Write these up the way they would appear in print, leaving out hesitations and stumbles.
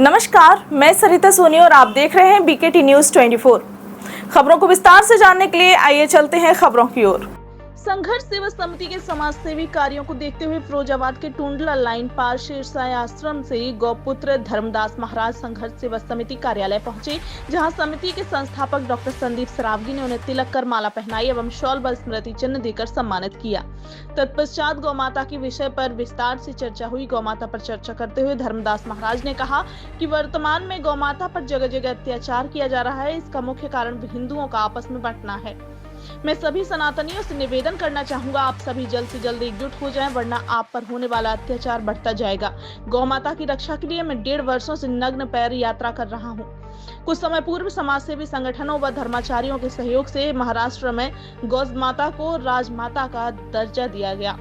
नमस्कार, मैं सरिता सोनी और आप देख रहे हैं बीकेटी न्यूज 24। खबरों को विस्तार से जानने के लिए आइए चलते हैं खबरों की ओर। संघर्ष सेवा समिति के समाज सेवी कार्यों को देखते हुए फिरोजाबाद के टुंडला लाइन पार शेरशाह आश्रम से गौपुत्र धर्मदास महाराज संघर्ष सेवा समिति कार्यालय पहुंचे, जहां समिति के संस्थापक डॉक्टर संदीप सरावगी ने उन्हें तिलक कर माला पहनाई एवं शॉल व स्मृति चिन्ह देकर सम्मानित किया। तत्पश्चात गौमाता के विषय पर विस्तार से चर्चा हुई। गौमाता पर चर्चा करते हुए धर्मदास महाराज ने कहा कि वर्तमान में गौमाता पर जगह जगह अत्याचार किया जा रहा है। इसका मुख्य कारण हिंदुओं का आपस में बंटना है। मैं सभी सनातनियों से निवेदन करना चाहूंगा, आप सभी जल्द से जल्द एकजुट हो जाएं, वरना आप पर होने वाला अत्याचार बढ़ता जाएगा। गौमाता की रक्षा के लिए मैं 1.5 वर्षों से नग्न पैर यात्रा कर रहा हूं। कुछ समय पूर्व समाजसेवी संगठनों व धर्माचार्यों के सहयोग से महाराष्ट्र में गौ माता को राजमाता का दर्जा दिया गया।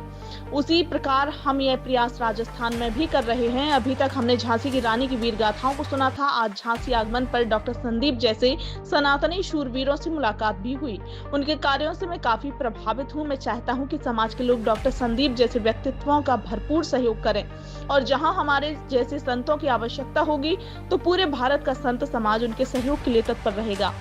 उसी प्रकार हम यह प्रयास राजस्थान में भी कर रहे हैं। अभी तक हमने झांसी की रानी की वीर गाथाओं को सुना था। आज झांसी आगमन पर डॉक्टर संदीप जैसे सनातनी शूरवीरों से मुलाकात भी हुई। उनके कार्यों से मैं काफी प्रभावित हूं। मैं चाहता हूं कि समाज के लोग डॉक्टर संदीप जैसे व्यक्तित्वों का भरपूर सहयोग करें और जहां हमारे जैसे संतों की आवश्यकता होगी तो पूरे भारत का संत समाज उनके सहयोग के लिए तत्पर रहेगा।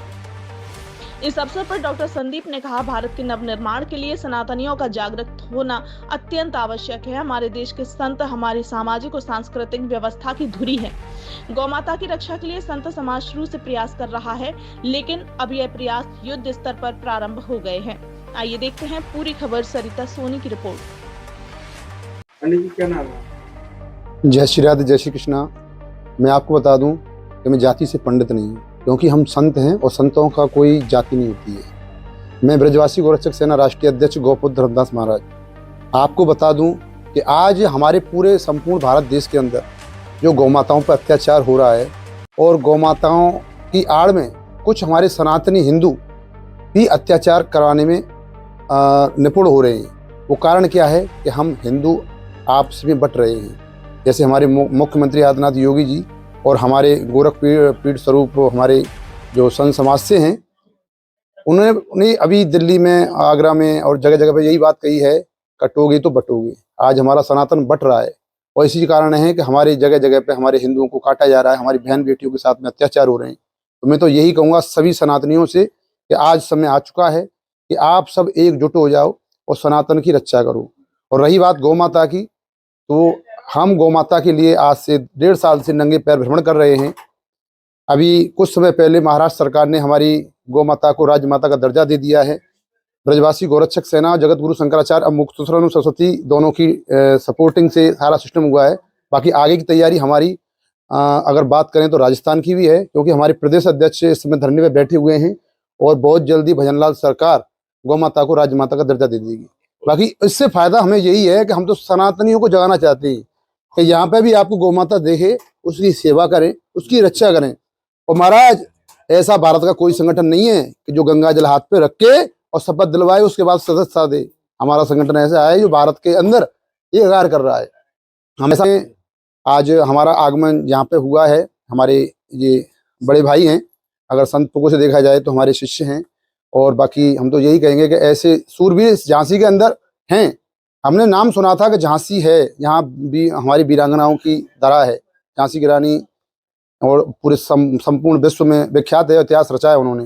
इस अवसर पर डॉक्टर संदीप ने कहा, भारत के नवनिर्माण के लिए सनातनियों का जागृत होना अत्यंत आवश्यक है। हमारे देश के संत हमारी सामाजिक और सांस्कृतिक व्यवस्था की धुरी है। गौमाता की रक्षा के लिए संत समाज शुरू से प्रयास कर रहा है, लेकिन अब यह प्रयास युद्ध स्तर पर प्रारंभ हो गए हैं। आइए देखते हैं पूरी खबर सरिता सोनी की रिपोर्ट। क्या नाम है? जय श्री राधे, जय श्री कृष्णा। मैं आपको बता दूं कि मैं जाति से पंडित नहीं हूँ, क्योंकि हम संत हैं और संतों का कोई जाति नहीं होती है। मैं ब्रजवासी गौरक्षक सेना राष्ट्रीय अध्यक्ष गौपुत्र धर्मदास महाराज आपको बता दूं कि आज हमारे पूरे संपूर्ण भारत देश के अंदर जो गौमाताओं पर अत्याचार हो रहा है और गौमाताओं की आड़ में कुछ हमारे सनातनी हिंदू भी अत्याचार करवाने में निपुण हो रहे हैं। वो कारण क्या है कि हम हिंदू आपस में बट रहे हैं। जैसे हमारे मुख्यमंत्री आदित्यनाथ योगी जी और हमारे गोरख पीठ स्वरूप हमारे जो संत समाज से हैं, उन्हें अभी दिल्ली में, आगरा में और जगह जगह पे यही बात कही है, कटोगे तो बटोगे। आज हमारा सनातन बट रहा है और इसी कारण है कि हमारी जगह जगह पे हमारे हिंदुओं को काटा जा रहा है, हमारी बहन बेटियों के साथ में अत्याचार हो रहे हैं। तो मैं तो यही कहूँगा सभी सनातनियों से कि आज समय आ चुका है कि आप सब एकजुट हो जाओ और सनातन की रक्षा करो। और रही बात गौ माता की, तो हम गौ माता के लिए आज से 1.5 साल से नंगे पैर भ्रमण कर रहे हैं। अभी कुछ समय पहले महाराष्ट्र सरकार ने हमारी गौ माता को राजमाता का दर्जा दे दिया है। ब्रजवासी गौरक्षक सेना, जगत गुरु शंकराचार्य, अब मुक्त सरस्वती दोनों की सपोर्टिंग से सारा सिस्टम हुआ है। बाकी आगे की तैयारी हमारी अगर बात करें तो राजस्थान की भी है, क्योंकि हमारे प्रदेश अध्यक्ष इस समय धरने में बैठे हुए हैं और बहुत जल्दी भजनलाल सरकार गौ माता को राजमाता का दर्जा दे देगी। बाकी इससे फायदा हमें यही है कि हम तो सनातनियों को जगाना चाहते हैं कि यहाँ पे भी आपको गौ माता देखे, उसकी सेवा करें, उसकी रक्षा करें। और महाराज, ऐसा भारत का कोई संगठन नहीं है कि जो गंगा जल हाथ पे रख के और शपथ दिलवाए उसके बाद सदस्यता दे। हमारा संगठन ऐसा है जो भारत के अंदर ये कार्य कर रहा है। हमेशा आज हमारा आगमन यहाँ पे हुआ है। हमारे ये बड़े भाई हैं, अगर संत पुरुषों से देखा जाए तो हमारे शिष्य हैं। और बाकी हम तो यही कहेंगे कि ऐसे सूरवीर झांसी के अंदर हैं। हमने नाम सुना था कि झांसी है, यहाँ भी हमारी वीरांगनाओं की धरा है। झांसी की रानी और पूरे संपूर्ण विश्व में विख्यात है, इतिहास रचा है उन्होंने।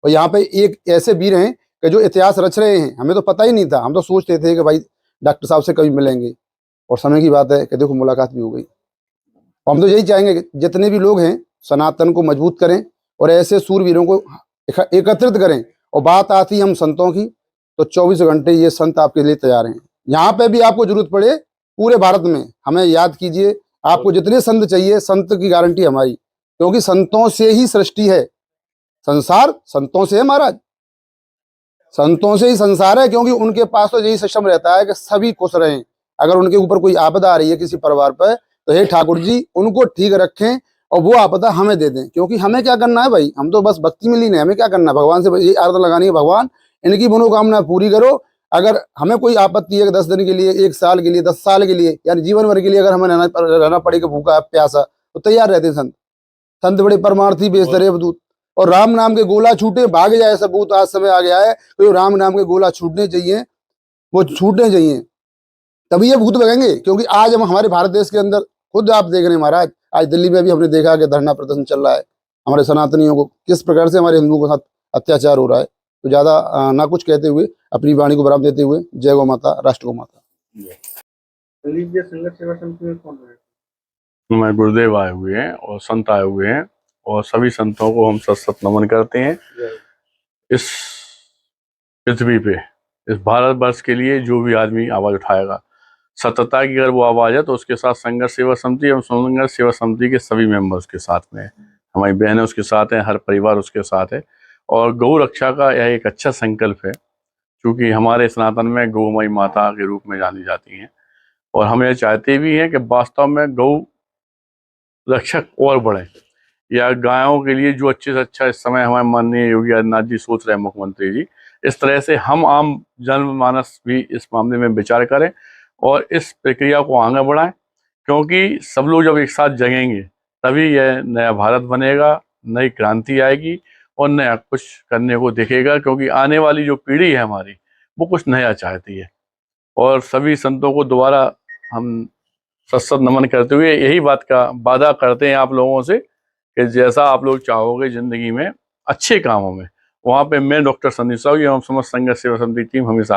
और यहाँ पे एक ऐसे वीर हैं कि जो इतिहास रच रहे हैं। हमें तो पता ही नहीं था, हम तो सोचते थे कि भाई डॉक्टर साहब से कभी मिलेंगे, और समय की बात है कि देखो मुलाकात भी हो गई। और हम तो यही चाहेंगे कि जितने भी लोग हैं सनातन को मजबूत करें और ऐसे सूरवीरों को एकत्रित करें। और बात आती हम संतों की, तो 24 घंटे ये संत आपके लिए तैयार हैं। यहाँ पे भी आपको जरूरत पड़े पूरे भारत में हमें याद कीजिए। आपको जितने संत चाहिए, संत की गारंटी हमारी, क्योंकि संतों से ही सृष्टि है। संसार संतों से है महाराज, संतों से ही संसार है। क्योंकि उनके पास तो यही सिस्टम रहता है कि सभी खुश रहें। अगर उनके ऊपर कोई आपदा आ रही है किसी परिवार पर, तो हे ठाकुर जी उनको ठीक रखें और वो आपदा हमें दे दें। क्योंकि हमें क्या करना है भाई, हम तो बस भक्ति में लीन है। हमें क्या करना है, भगवान से ये आरती लगानी है, भगवान इनकी मनोकामना पूरी करो। अगर हमें कोई आपत्ति है 10 दिन के लिए, 1 साल के लिए, 10 साल के लिए, यानी जीवन भर के लिए अगर हमें रहना पड़ेगा भूखा प्यासा, तो तैयार रहते हैं संत। संत बड़े परमार्थी बेसरे अवधूत। और राम नाम के गोला छूटे भाग जाए सबूत। आज समय आ गया है तो राम नाम के गोला छूटने चाहिए, वो छूटने चाहिए, तभी ये भूत भगेंगे। क्योंकि आज हम हमारे भारत देश के अंदर खुद आप देख रहे हैं महाराज, आज दिल्ली में भी हमने देखा कि धरना प्रदर्शन चल रहा है, हमारे सनातनियों को किस प्रकार से हमारे हिंदुओं के साथ अत्याचार हो रहा है। तो ज़्यादा ना कुछ कहते हुए अपनी वाणी को विराम देते हुए जय गौ माता, राष्ट्र गौ माता। लीजिए संघर्ष सेवा समिति में कौन रहे? हमारे गुरुदेव आए हुए हैं और संत आए हुए हैं और सभी संतों को हम सत नमन करते हैं। इस पृथ्वी पे, इस भारतवर्ष के लिए जो भी आदमी आवाज उठाएगा, सत्यता की अगर वो आवाज है, तो उसके साथ संघर्ष सेवा समिति एवं संघर्ष सेवा समिति के सभी मेंबर उसके साथ में है। हमारी बहनें उसके साथ हैं, हर परिवार उसके साथ है। और गौ रक्षा का यह एक अच्छा संकल्प है, क्योंकि हमारे सनातन में गौ माई माता के रूप में जानी जाती हैं और हम ये चाहते भी हैं कि वास्तव में गौ रक्षक और बढ़े, या गायों के लिए जो अच्छे से अच्छा इस समय हमारे माननीय योगी आदित्यनाथ जी सोच रहे हैं, मुख्यमंत्री जी, इस तरह से हम आम जनमानस भी इस मामले में विचार करें और इस प्रक्रिया को आगे बढ़ाएं, क्योंकि सब लोग जब एक साथ जगेंगे तभी यह नया भारत बनेगा, नई क्रांति आएगी और नया कुछ करने को दिखेगा, क्योंकि आने वाली जो पीढ़ी है हमारी, वो कुछ नया चाहती है। और सभी संतों को दोबारा हम सत नमन करते हुए यही बात का वादा करते हैं आप लोगों से कि जैसा आप लोग चाहोगे जिंदगी में अच्छे कामों में, वहाँ पे मैं डॉक्टर संदीप साहू एवं समस्त संघर्ष सेवा समिति टीम हमेशा